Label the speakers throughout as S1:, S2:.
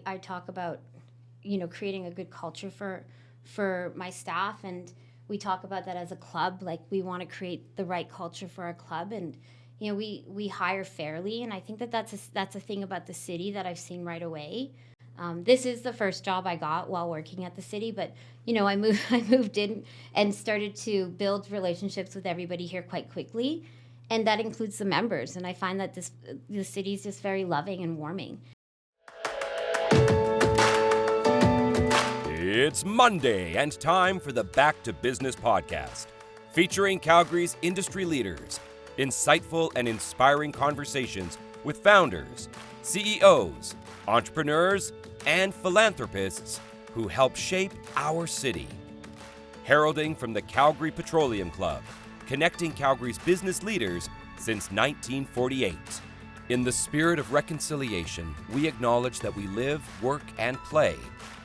S1: I talk about, creating a good culture for my staff, and we talk about that as a club. Like, we want to create the right culture for our club, and we hire fairly, and I think that's a thing about the city that I've seen right away. This is the first job I got while working at the city, but I moved I moved in and started to build relationships with everybody here quite quickly, and that includes the members. And I find that the city is just very loving and warming.
S2: It's Monday and time for the Back to Business podcast, featuring Calgary's industry leaders, insightful and inspiring conversations with founders, CEOs, entrepreneurs, and philanthropists who help shape our city. Heralding from the Calgary Petroleum Club, connecting Calgary's business leaders since 1948. In the spirit of reconciliation, we acknowledge that we live, work, and play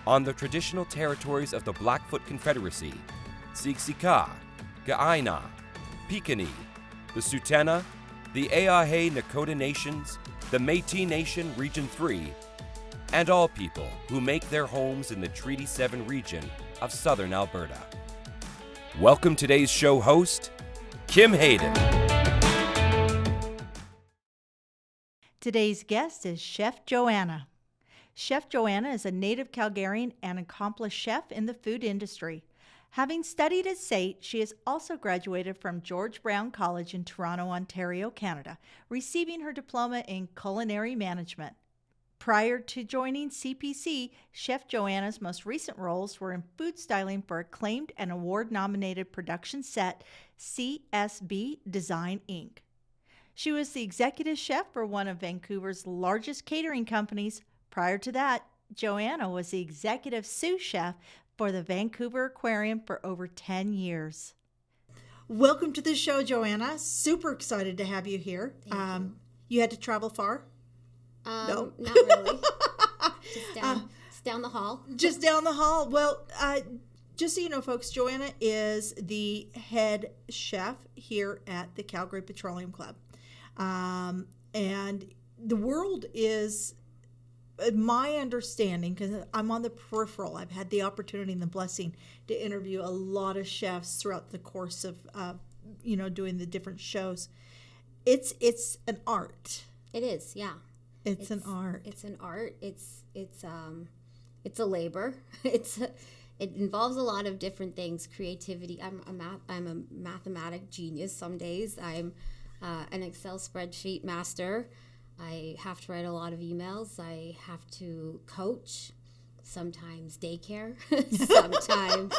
S2: on the traditional territories of the Blackfoot Confederacy, Siksika, Kainai, Piikani, the Tsuut'ina, the Eahe Nakota Nations, the Métis Nation Region 3, and all people who make their homes in the Treaty 7 region of southern Alberta. Welcome today's show host, Kim Hayden.
S3: Today's guest is Chef Joanna. Chef Joanna is a native Calgarian and accomplished chef in the food industry. Having studied at SAIT, she has also graduated from George Brown College in Toronto, Ontario, Canada, receiving her diploma in culinary management. Prior to joining CPC, Chef Joanna's most recent roles were in food styling for acclaimed and award-nominated production set CSB Design Inc. She was the executive chef for one of Vancouver's largest catering companies. Prior to that, Joanna was the executive sous chef for the Vancouver Aquarium for over 10 years. Welcome to the show, Joanna. Super excited to have you here.
S1: Thank you.
S3: You had to travel far?
S1: No. Not really. Just down the hall.
S3: Just down the hall. Well, just so you know, folks, Joanna is the head chef here at the Calgary Petroleum Club. And the world is, my understanding, because I'm on the peripheral, I've had the opportunity and the blessing to interview a lot of chefs throughout the course of, doing the different shows. It's an art.
S1: It is, yeah.
S3: It's an art.
S1: It's an art. It's a labor. It involves a lot of different things. Creativity. I'm a mathematic genius. Some days I'm an Excel spreadsheet master. I have to write a lot of emails. I have to coach. Sometimes daycare. Sometimes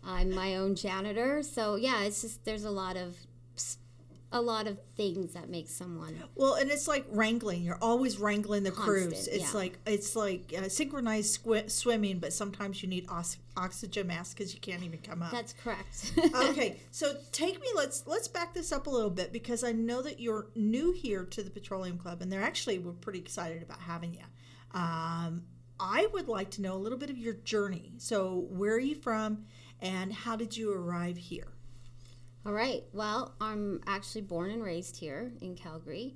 S1: I'm my own janitor. So yeah, it's just there's a lot of things that make someone.
S3: Well, and it's like wrangling. You're always wrangling the
S1: constant,
S3: crews. It's
S1: yeah.
S3: like synchronized swimming, but sometimes you need oxygen mask because you can't even come up.
S1: That's correct.
S3: Okay, so let's back this up a little bit, because I know that you're new here to the Petroleum Club, and we're pretty excited about having you. I would like to know a little bit of your journey. So where are you from, and how did you arrive here?
S1: All right. Well, I'm actually born and raised here in Calgary.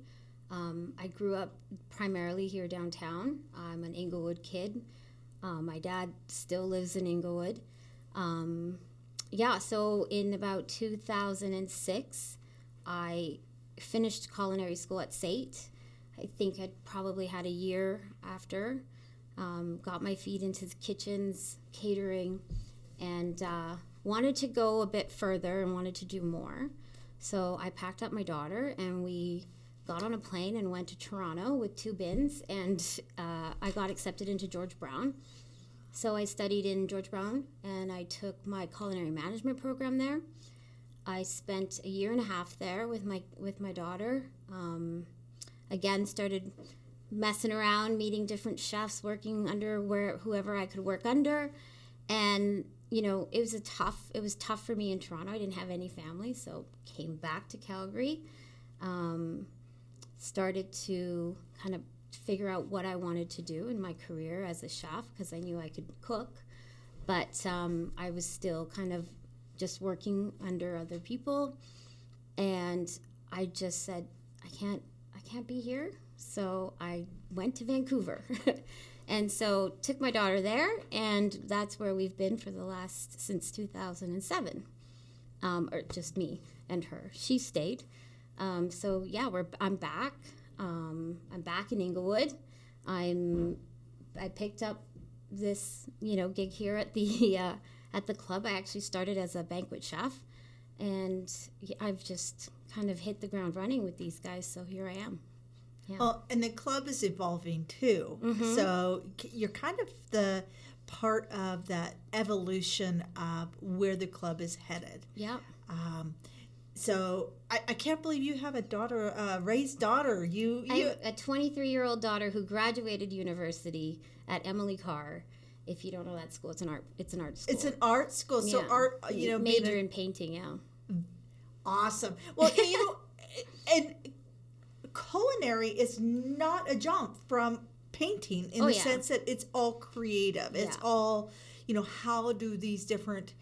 S1: I grew up primarily here downtown. I'm an Inglewood kid. My dad still lives in Inglewood. So in about 2006, I finished culinary school at SAIT. I think I'd probably had a year after. Got my feet into the kitchens, catering, and wanted to go a bit further and wanted to do more. So I packed up my daughter and we got on a plane and went to Toronto with 2 bins, and I got accepted into George Brown. So I studied in George Brown and I took my culinary management program there. I spent a year and a half there with my daughter. Again, started messing around, meeting different chefs, working under whoever I could work under. And it was tough for me in Toronto. I didn't have any family, so came back to Calgary. Started to kind of figure out what I wanted to do in my career as a chef, because I knew I could cook, but I was still kind of just working under other people, and I just said, I can't be here. So I went to Vancouver And so took my daughter there, and that's where we've been since 2007. Or just me and her. She stayed. So yeah, I'm back. I'm back in Inglewood. I picked up this, gig here at the club. I actually started as a banquet chef, and I've just kind of hit the ground running with these guys. So here I am. Yeah.
S3: Well, and the club is evolving too.
S1: Mm-hmm.
S3: So you're kind of the part of that evolution of where the club is headed.
S1: Yeah.
S3: So I can't believe you have a daughter, raised daughter.
S1: I have a 23-year-old daughter who graduated university at Emily Carr. If you don't know that school, it's an art school.
S3: It's an art school. So art,
S1: major in painting. Yeah.
S3: Awesome. Well, and culinary is not a jump from painting in the sense that it's all creative. It's all, how do these different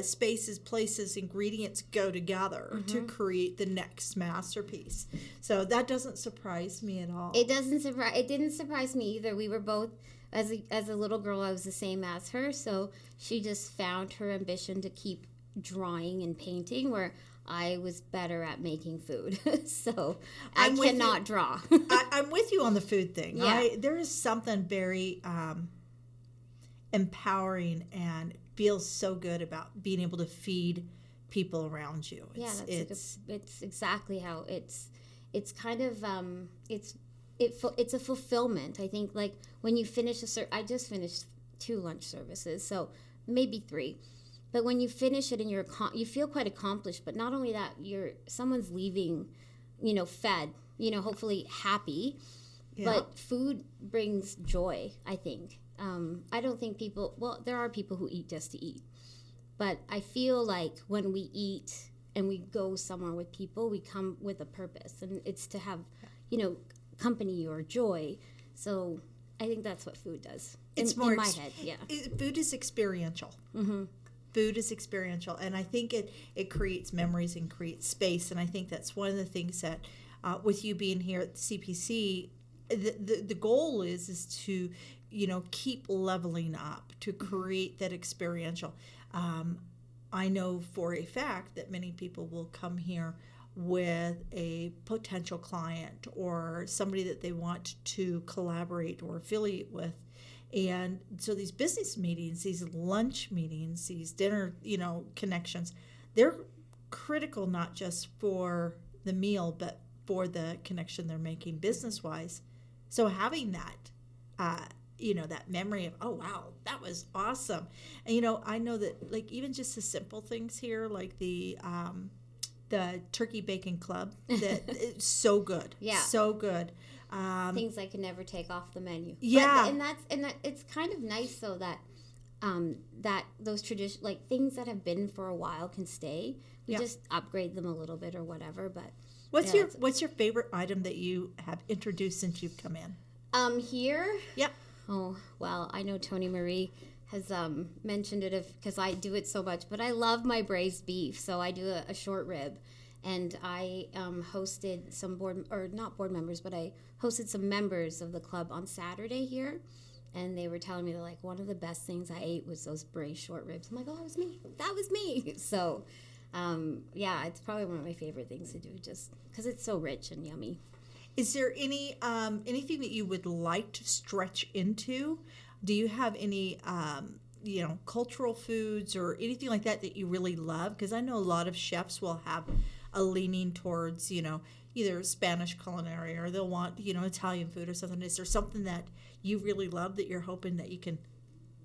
S3: spaces, places, ingredients go together to create the next masterpiece. So that doesn't surprise me at all.
S1: It didn't surprise me either. We were both, as a little girl, I was the same as her. So she just found her ambition to keep drawing and painting, where I was better at making food. So I cannot draw.
S3: I'm with you on the food thing.
S1: Yeah.
S3: There is something very empowering and feels so good about being able to feed people around you.
S1: It's exactly how it's kind of it's a fulfillment. I think, like, when you finish I just finished 2 lunch services, so maybe 3. But when you finish it and you feel quite accomplished. But not only that, someone's leaving, fed, hopefully happy. Yeah. But food brings joy, I think. I don't think there are people who eat just to eat. But I feel like when we eat and we go somewhere with people, we come with a purpose. And it's to have, company or joy. So I think that's what food does. In my head, yeah.
S3: Food is experiential. Mm-hmm. Food is experiential, and I think it creates memories and creates space. And I think that's one of the things that, with you being here at the CPC, the goal is to, keep leveling up to create that experiential. I know for a fact that many people will come here with a potential client or somebody that they want to collaborate or affiliate with. And so these business meetings, these lunch meetings, these dinner, connections, they're critical not just for the meal, but for the connection they're making business-wise. So having that, that memory of, oh, wow, that was awesome. And, I know that, like, even just the simple things here, like the Turkey Bacon Club, that it's so good. Yeah. So good.
S1: Things I can never take off the menu.
S3: Yeah.
S1: But, it's kind of nice, though, that that those traditions, like, things that have been for a while can stay. We just upgrade them a little bit or whatever. But
S3: what's your favorite item that you have introduced since you've come in?
S1: Here?
S3: Yep.
S1: Oh, well, I know Tony Marie has mentioned it because I do it so much, but I love my braised beef, so I do a short rib. And I hosted some not board members, but I hosted some members of the club on Saturday here. And they were telling me that, like, one of the best things I ate was those braised short ribs. I'm like, oh, that was me. That was me. So, it's probably one of my favorite things to do, just because it's so rich and yummy.
S3: Is there anything that you would like to stretch into? Do you have any, cultural foods or anything like that you really love? Because I know a lot of chefs will have a leaning towards, either Spanish culinary or they'll want, Italian food or something. Is there something that you really love that you're hoping that you can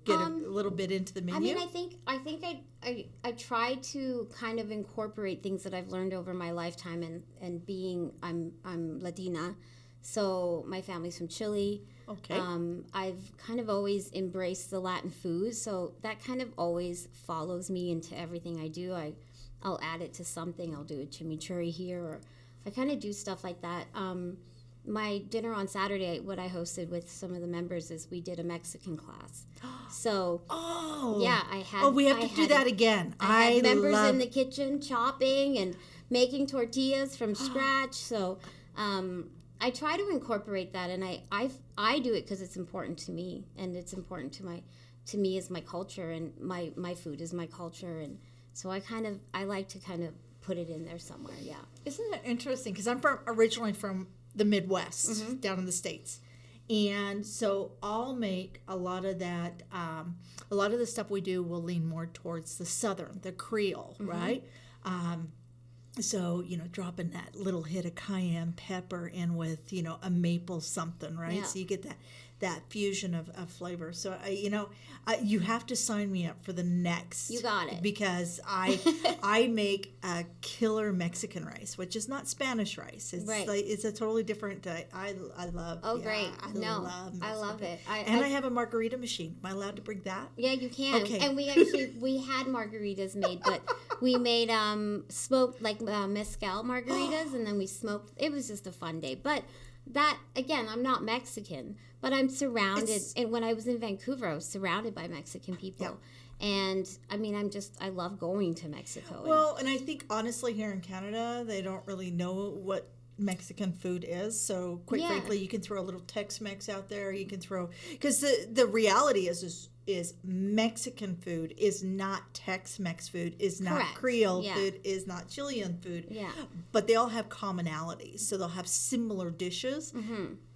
S3: get a little bit into the menu?
S1: I mean, I try to kind of incorporate things that I've learned over my lifetime, and being I'm Latina, so my family's from Chile.
S3: Okay.
S1: I've kind of always embraced the Latin food, so that kind of always follows me into everything I do. I'll add it to something. I'll do a chimichurri here, or I kind of do stuff like that. My dinner on Saturday, what I hosted with some of the members, is we did a Mexican class. So, I had.
S3: Oh, we have to do that again.
S1: I had members in the kitchen chopping and making tortillas from scratch. So, I try to incorporate that, and I do it because it's important to me, and it's important to me as my culture, and my food is my culture, and so I like to kind of put it in there somewhere. Yeah.
S3: Isn't that interesting? Because I'm originally from the Midwest, down in the States. And so I'll make a lot of that, a lot of the stuff we do will lean more towards the Southern, the Creole, right? So, dropping that little hit of cayenne pepper in with, a maple something, right?
S1: Yeah.
S3: So you get that fusion of flavor. So, you have to sign me up for the next.
S1: You got it.
S3: Because I make a killer Mexican rice, which is not Spanish rice. It's
S1: right.
S3: It's a totally different, I love.
S1: Oh, great.
S3: I
S1: love it.
S3: I have a margarita machine. Am I allowed to bring that?
S1: Yeah, you can.
S3: Okay.
S1: And we had margaritas made, but we made smoked mezcal margaritas, and then we smoked. It was just a fun day. But that, again, I'm not Mexican, but I'm surrounded. And when I was in Vancouver, I was surrounded by Mexican people. Yeah. And I mean, I love going to Mexico.
S3: Well, and I think honestly here in Canada, they don't really know what Mexican food is. So quite frankly, you can throw a little Tex-Mex out there. You can throw, because the reality is Mexican food is not Tex-Mex food, is not
S1: Correct.
S3: Creole food, is not Chilean food.
S1: Yeah.
S3: But they all have commonalities. So they'll have similar dishes.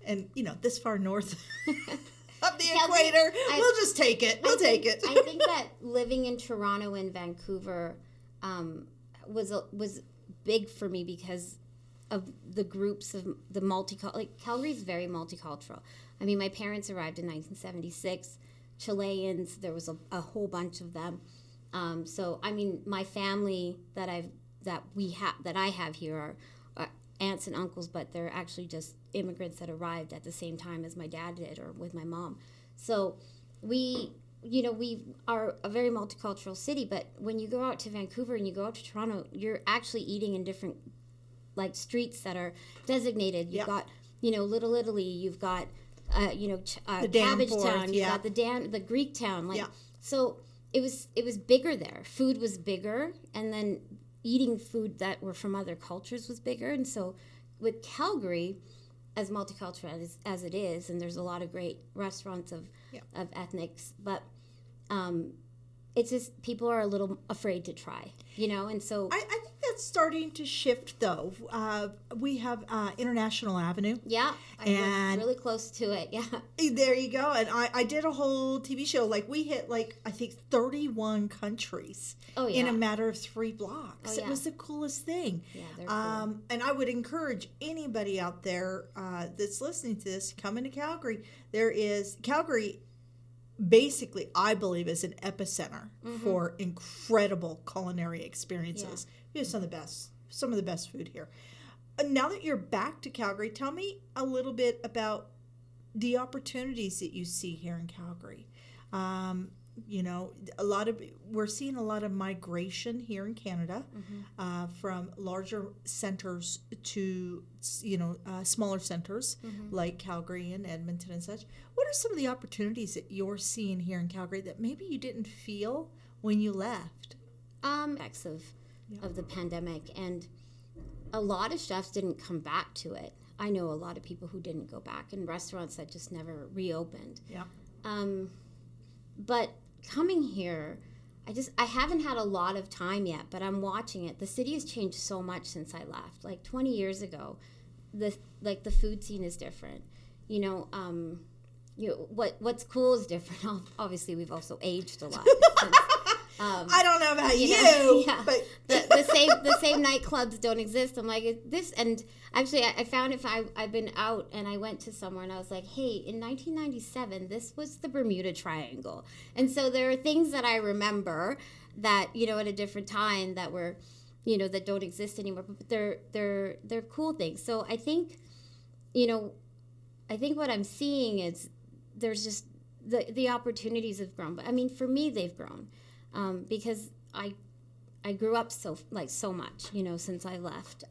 S3: And, this far north of the equator, we'll just take it. We'll take it.
S1: I think that living in Toronto and Vancouver was big for me because of the groups of the multicultural. Calgary is very multicultural. I mean, my parents arrived in 1976. Chileans, there was a whole bunch of them. So I mean, my family that I have here are aunts and uncles, but they're actually just immigrants that arrived at the same time as my dad did, or with my mom. So we are a very multicultural city. But when you go out to Vancouver and you go out to Toronto, you're actually eating in different streets that are designated. You've got Little Italy. You've got
S3: the
S1: Cabbage
S3: Danforth,
S1: Town. You got the Greek Town. So it was bigger there. Food was bigger, and then eating food that were from other cultures was bigger. And so with Calgary, as multicultural as it is, and there's a lot of great restaurants of ethnics, but it's just people are a little afraid to try, and so
S3: I think that's starting to shift, though. We have International Avenue.
S1: Yeah, I live really close to it. Yeah,
S3: there you go. And I did a whole TV show. We hit I think 31 countries in a matter of 3 blocks.
S1: Oh, yeah.
S3: It was the coolest thing.
S1: Yeah, they're cool.
S3: And I would encourage anybody out there that's listening to this, come into Calgary. Calgary basically, I believe, is an epicenter for incredible culinary experiences. We have some of the best food here. Now that you're back to Calgary, tell me a little bit about the opportunities that you see here in Calgary. We're seeing a lot of migration here in Canada from larger centers to smaller centers like Calgary and Edmonton and such. What are some of the opportunities that you're seeing here in Calgary that maybe you didn't feel when you left?
S1: Effects of the pandemic, and a lot of chefs didn't come back to it. I know a lot of people who didn't go back, and restaurants that just never reopened.
S3: Yeah.
S1: But coming here, I haven't had a lot of time yet, but I'm watching it. The city has changed so much since I left. 20 years ago, the food scene is different. What's cool is different. Obviously, we've also aged a lot.
S3: I don't know about you,
S1: but the same nightclubs don't exist. I'm like this, and actually, I found if I've been out and I went to somewhere and I was like, hey, in 1997, this was the Bermuda Triangle, and so there are things that I remember that at a different time that were, that don't exist anymore, but they're cool things. So I think what I'm seeing is there's just the opportunities have grown, but I mean for me they've grown. Because I grew up so much, since I left.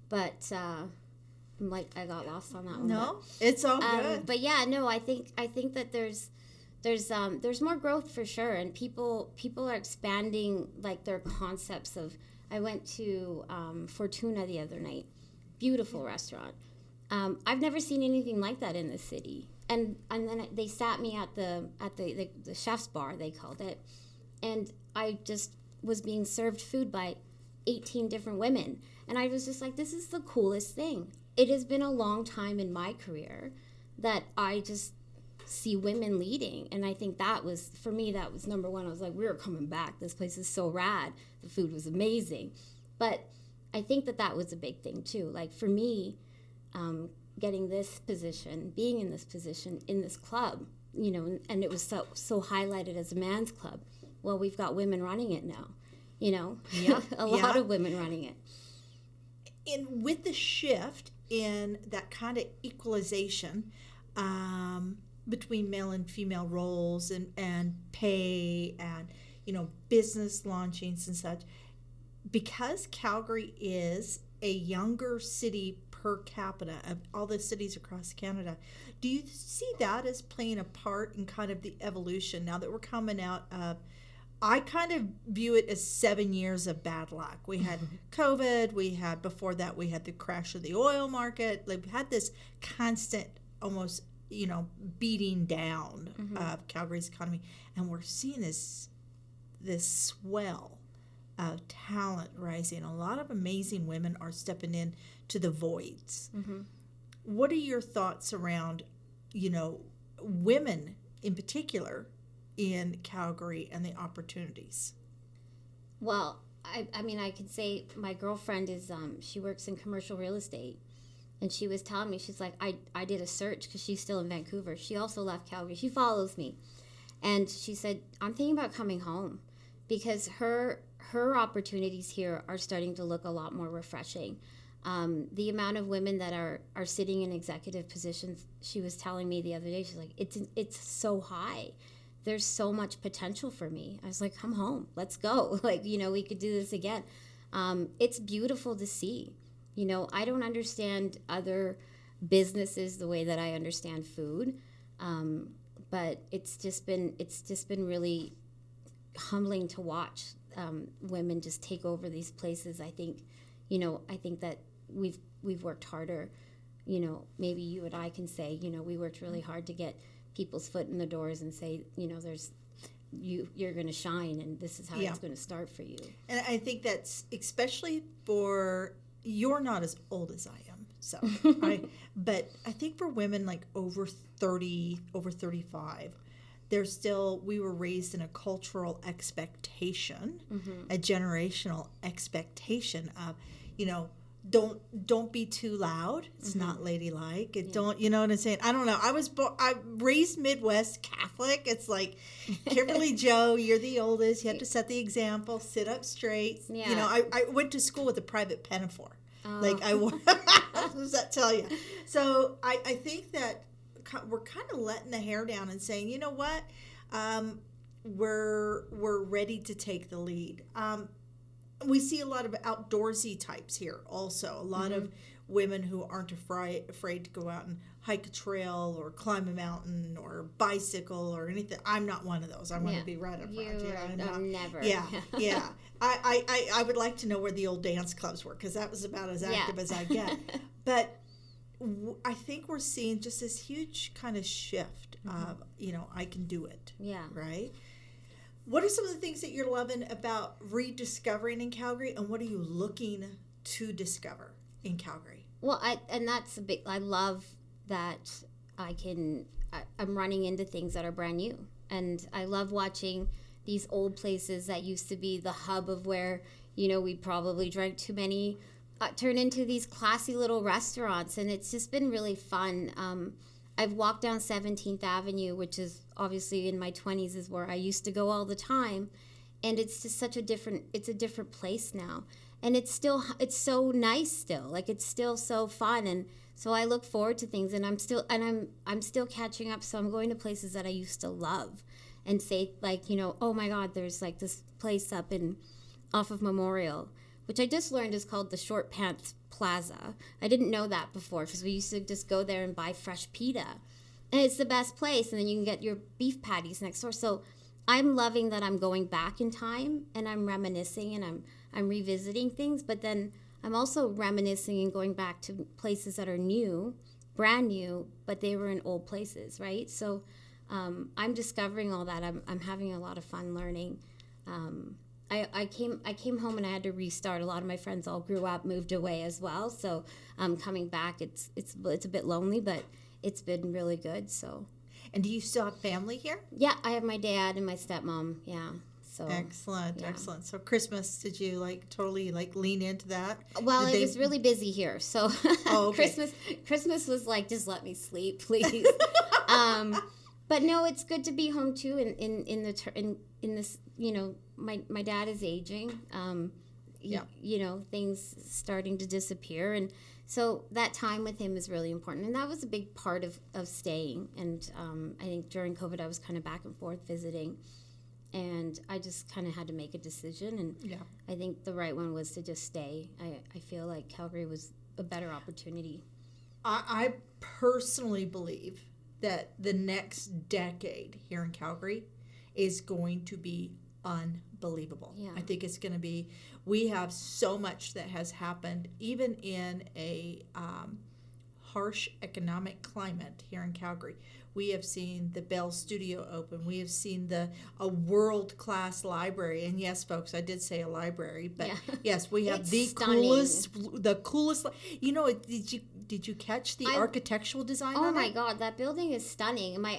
S1: But I got lost on that one.
S3: No, it's all good.
S1: But yeah, no, I think that there's more growth for sure, and people are expanding their concepts of. I went to Fortuna the other night, beautiful restaurant. I've never seen anything like that in the city. And then they sat me at the chef's bar, they called it, and I just was being served food by 18 different women. And I was just like, this is the coolest thing. It has been a long time in my career that I just see women leading. And I think that was, for me, that was number one. I was like, we're coming back. This place is so rad. The food was amazing. But I think that was a big thing too. Like for me, getting this position, being in this position, in this club, you know, and it was so highlighted as a man's club. Well, we've got women running it now, you know, a lot of women running it.
S3: And with the shift in that kind of equalization between male and female roles and pay and, you know, business launchings and such, because Calgary is a younger city per capita of all the cities across Canada, do you see that as playing a part in kind of the evolution now that we're coming out of, I kind of view it as 7 years of bad luck. We had COVID, before that we had the crash of the oil market. Like, we had this constant almost, you know, beating down of Calgary's economy, and we're seeing this swell of talent rising. A lot of amazing women are stepping in to the voids. What are your thoughts around, you know, women in particular in Calgary and the opportunities?
S1: Well, I mean, I could say my girlfriend is, she works in commercial real estate, and she was telling me, she's like, I did a search because she's still in Vancouver. She also left Calgary. She follows me. And she said, I'm thinking about coming home because her opportunities here are starting to look a lot more refreshing. The amount of women that are sitting in executive positions, she was telling me the other day, she's like, it's so high. There's so much potential for me. I was like, come home, let's go. Like, you know, we could do this again. It's beautiful to see. You know, I don't understand other businesses the way that I understand food. But it's just been really humbling to watch women just take over these places. I think that we've worked harder. You know, maybe you and I can say, you know, we worked really hard to get people's foot in the doors and say, you know, you're going to shine, and this is how it's going to start for you.
S3: And I think that's especially you're not as old as I am, so but I think for women like over 30, over 35, we were raised in a cultural expectation, a generational expectation of, you know, don't be too loud. It's not ladylike. Don't, you know what I'm saying? I don't know. I raised Midwest Catholic. It's like, Kimberly Joe, you're the oldest. You have to set the example. Sit up straight. Yeah. You know, I went to school with a private pinafore. Like what does that tell you? So I think that we're kind of letting the hair down and saying, you know what, we're ready to take the lead. We see a lot of outdoorsy types here also. A lot of women who aren't afraid to go out and hike a trail or climb a mountain or bicycle or anything. I'm not one of those. I want to be right up front.
S1: Never.
S3: Yeah. I would like to know where the old dance clubs were, because that was about as active as I get. But I think we're seeing just this huge kind of shift of, you know, I can do it. Yeah. Right? What are some of the things that you're loving about rediscovering in Calgary, and what are you looking to discover in Calgary?
S1: Well, I love that I'm running into things that are brand new. And I love watching these old places that used to be the hub of where, you know, we probably drank too many, turn into these classy little restaurants. And it's just been really fun. I've walked down 17th Avenue, which is obviously in my 20s is where I used to go all the time. And it's just it's a different place now. And it's so nice still. Like, it's still so fun. And so I look forward to things, and I'm still catching up. So I'm going to places that I used to love and say, like, you know, oh my God, there's like this place off of Memorial, which I just learned is called the Short Pants Plaza. I didn't know that before, because we used to just go there and buy fresh pita. And it's the best place. And then you can get your beef patties next door. So I'm loving that I'm going back in time, and I'm reminiscing, and I'm revisiting things. But then I'm also reminiscing and going back to places that are new, brand new, but they were in old places, right? So I'm discovering all that. I'm having a lot of fun learning. I came home and I had to restart. A lot of my friends all grew up, moved away as well. So coming back, it's a bit lonely, but it's been really good. So.
S3: And do you still have family here?
S1: Yeah, I have my dad and my stepmom. Yeah. So
S3: excellent,
S1: yeah.
S3: Excellent. So Christmas, did you totally lean into that?
S1: Well, it was really busy here, so okay. Christmas was like, just let me sleep, please. But no, it's good to be home too. In this, my dad is aging. Things starting to disappear, and so that time with him is really important, and that was a big part of staying. And I think during COVID, I was kind of back and forth visiting, and I just kind of had to make a decision. And I think the right one was to just stay. I feel like Calgary was a better opportunity.
S3: I personally believe that the next decade here in Calgary is going to be unbelievable. Yeah. I think it's going to be, we have so much that has happened, even in a harsh economic climate here in Calgary. We have seen the Bell Studio open. We have seen a world-class library. And yes, folks, I did say a library, but yes, we have the coolest. Did you catch the architectural design?
S1: Oh my God, that building is stunning. My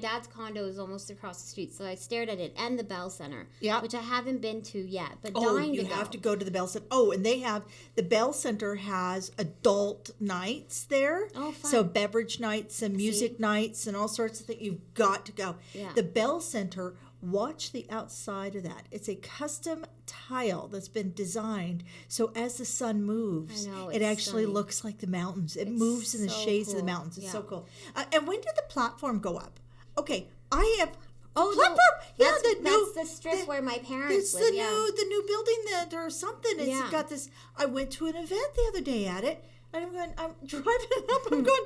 S1: dad's condo is almost across the street, so I stared at it, and the Bell Center, which I haven't been to yet, but dying to go.
S3: You have to go to the Bell Center. Oh, and the Bell Center has adult nights there. Oh, fun. So beverage nights and music nights and all sorts of things. You've got to go. Yeah. The Bell Center. Watch the outside of that. It's a custom tile that's been designed so as the sun moves, it actually looks like the mountains. It moves in the shades of the mountains. It's so cool. And when did the platform go up? Okay, I have platform.
S1: That's the strip where my parents live.
S3: The new building or something. It's got this. I went to an event the other day at it, and I'm driving up, and I'm going,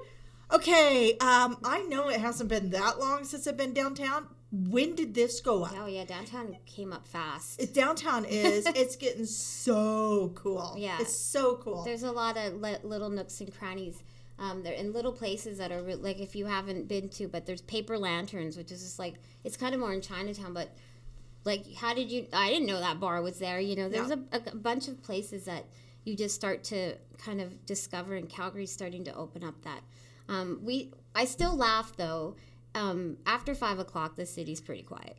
S3: okay. I know it hasn't been that long since I've been downtown. When did this go up?
S1: Oh, yeah, downtown came up fast.
S3: It's getting so cool. Yeah. It's so cool.
S1: There's a lot of little nooks and crannies. They're in little places that are, like, if you haven't been to, but there's paper lanterns, which is just like, it's kind of more in Chinatown, but, like, I didn't know that bar was there. There's a bunch of places that you just start to kind of discover, and Calgary's starting to open up that. I still laugh, though. After 5 o'clock, the city's pretty quiet.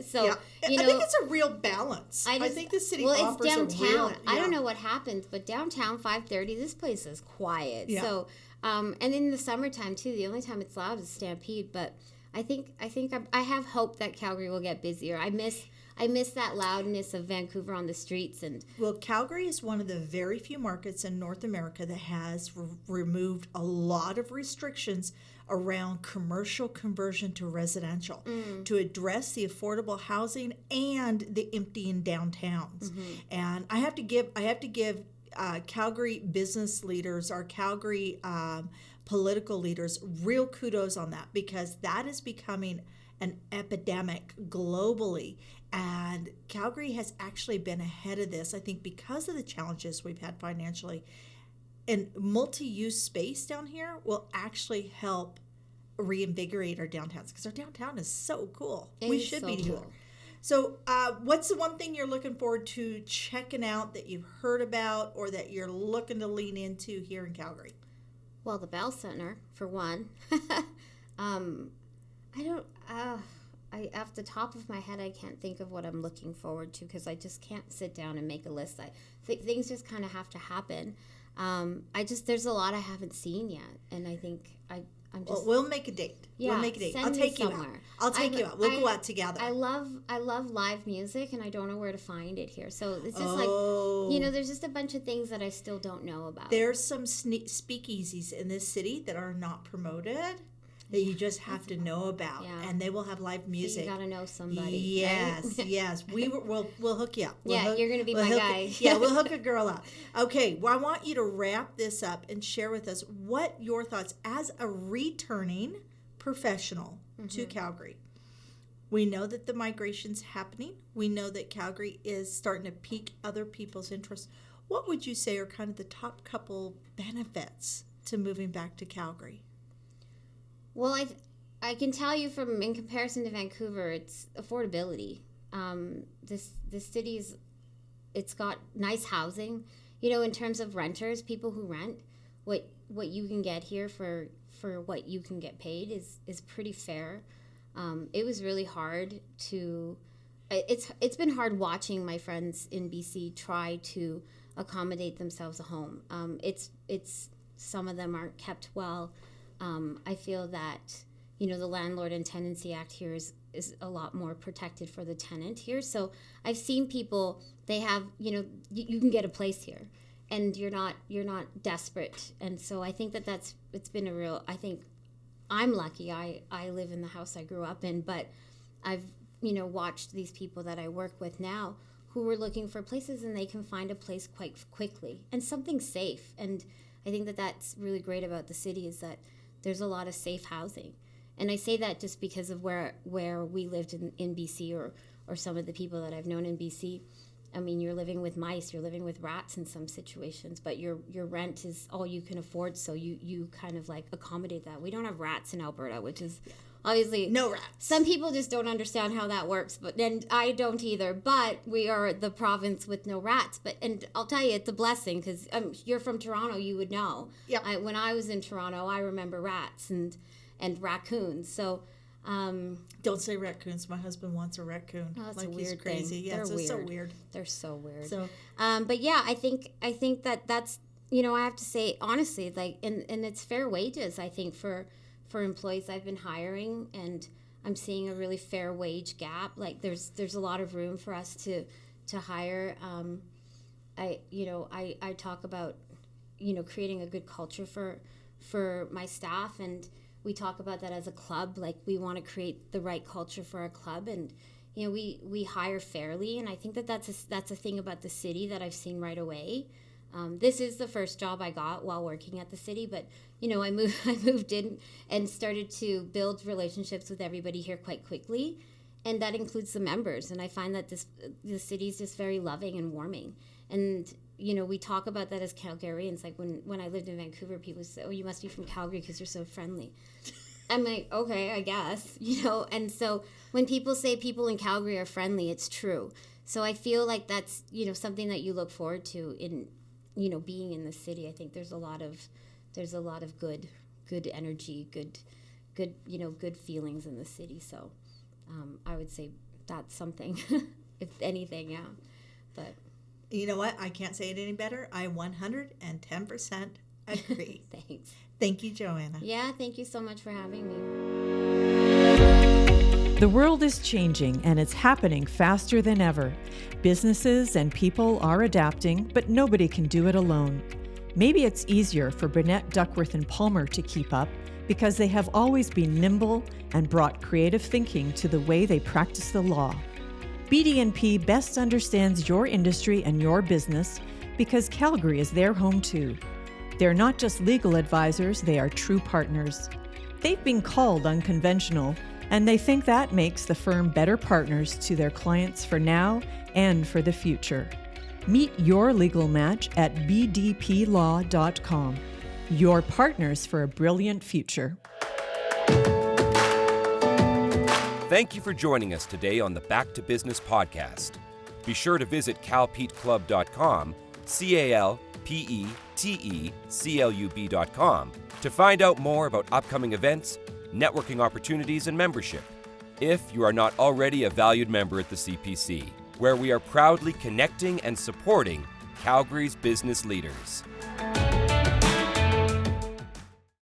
S1: So,
S3: I think it's a real balance. I think the city offers
S1: it's downtown.
S3: a real...
S1: I don't know what happens, but downtown, 5:30, this place is quiet. Yeah. So, and in the summertime, too, the only time it's loud is Stampede. But I have hope that Calgary will get busier. I miss that loudness of Vancouver on the streets.
S3: Well, Calgary is one of the very few markets in North America that has removed a lot of restrictions around commercial conversion to residential to address the affordable housing and the emptying downtowns. Mm-hmm. And I have to give Calgary business leaders, our Calgary political leaders, real kudos on that, because that is becoming an epidemic globally. And Calgary has actually been ahead of this, I think, because of the challenges we've had financially. And multi-use space down here will actually help reinvigorate our downtowns, because our downtown is so cool. We should be doing. So what's the one thing you're looking forward to checking out that you've heard about or that you're looking to lean into here in Calgary?
S1: Well, the Bell Center, for one. Off the top of my head, I can't think of what I'm looking forward to, because I just can't sit down and make a list. Things just kind of have to happen. There's a lot I haven't seen yet, and I think I'm just...
S3: Well, we'll make a date. Yeah, we'll make a date. I'll take you out. We'll go out together.
S1: I love live music, and I don't know where to find it here. So it's just there's just a bunch of things that I still don't know about.
S3: There's some speakeasies in this city that are not promoted, that you just have to know about, and they will have live music.
S1: So you gotta know somebody.
S3: Yes, right? Yes. We'll hook you up.
S1: You're gonna be my guy.
S3: We'll hook a girl up. Okay, well, I want you to wrap this up and share with us what your thoughts as a returning professional to Calgary. We know that the migration's happening. We know that Calgary is starting to pique other people's interest. what would you say are kind of the top couple benefits to moving back to Calgary?
S1: Well, I can tell you from in comparison to Vancouver, it's affordability. This city's, it's got nice housing. In terms of renters, people who rent, what you can get here for what you can get paid is pretty fair. It was really hard to. It's been hard watching my friends in BC try to accommodate themselves a home. It's some of them aren't kept well. I feel that the Landlord and Tenancy Act here is a lot more protected for the tenant here. So I've seen people, they have you can get a place here, and you're not desperate. And so I think it's been a real. I think I'm lucky. I live in the house I grew up in, but I've watched these people that I work with now who were looking for places, and they can find a place quite quickly and something safe. And I think that's really great about the city is that there's a lot of safe housing. And I say that just because of where we lived in BC or some of the people that I've known in BC. I mean, you're living with mice, you're living with rats in some situations, but your rent is all you can afford, so you kind of like accommodate that. We don't have rats in Alberta, which is obviously
S3: no rats.
S1: Some people just don't understand how that works, and I don't either. But we are the province with no rats. And I'll tell you, it's a blessing because you're from Toronto, you would know.
S3: Yeah.
S1: When I was in Toronto, I remember rats and raccoons. So.
S3: Don't say raccoons. My husband wants a raccoon.
S1: Oh, that's
S3: like
S1: a weird
S3: he's crazy.
S1: thing.
S3: Yeah,
S1: They're
S3: it's
S1: weird.
S3: so weird.
S1: They're so weird.
S3: So,
S1: but yeah, I think that's I have to say honestly, like, and it's fair wages. I think for employees I've been hiring, and I'm seeing a really fair wage gap. Like there's a lot of room for us to hire. I talk about creating a good culture for my staff, and we talk about that as a club. Like we want to create the right culture for our club, and we hire fairly. And I think that's a thing about the city that I've seen right away. This is the first job I got while working at the city, but I moved in and started to build relationships with everybody here quite quickly, and that includes the members. And I find that the city is just very loving and warming. And we talk about that as Calgarians. Like when I lived in Vancouver, people say, "Oh, you must be from Calgary because you're so friendly." I'm like, okay, I guess, And so when people say people in Calgary are friendly, it's true. So I feel like that's something that you look forward to in being in the city. I think there's a lot of good energy, good good feelings in the city. So I would say that's something, if anything, yeah. But
S3: you know what? I can't say it any better. I 110% agree.
S1: Thanks.
S3: Thank you, Joanna.
S1: Yeah, thank you so much for having me.
S4: The world is changing, and it's happening faster than ever. Businesses and people are adapting, but nobody can do it alone. Maybe it's easier for Burnett, Duckworth, and Palmer to keep up because they have always been nimble and brought creative thinking to the way they practice the law. BD&P best understands your industry and your business because Calgary is their home too. They're not just legal advisors, they are true partners. They've been called unconventional, and they think that makes the firm better partners to their clients for now and for the future. Meet your legal match at bdplaw.com. Your partners for a brilliant future.
S2: Thank you for joining us today on the Back to Business podcast. Be sure to visit calpeteclub.com, calpeteclub.com, to find out more about upcoming events, networking opportunities, and membership. If you are not already a valued member at the CPC, where we are proudly connecting and supporting Calgary's business leaders.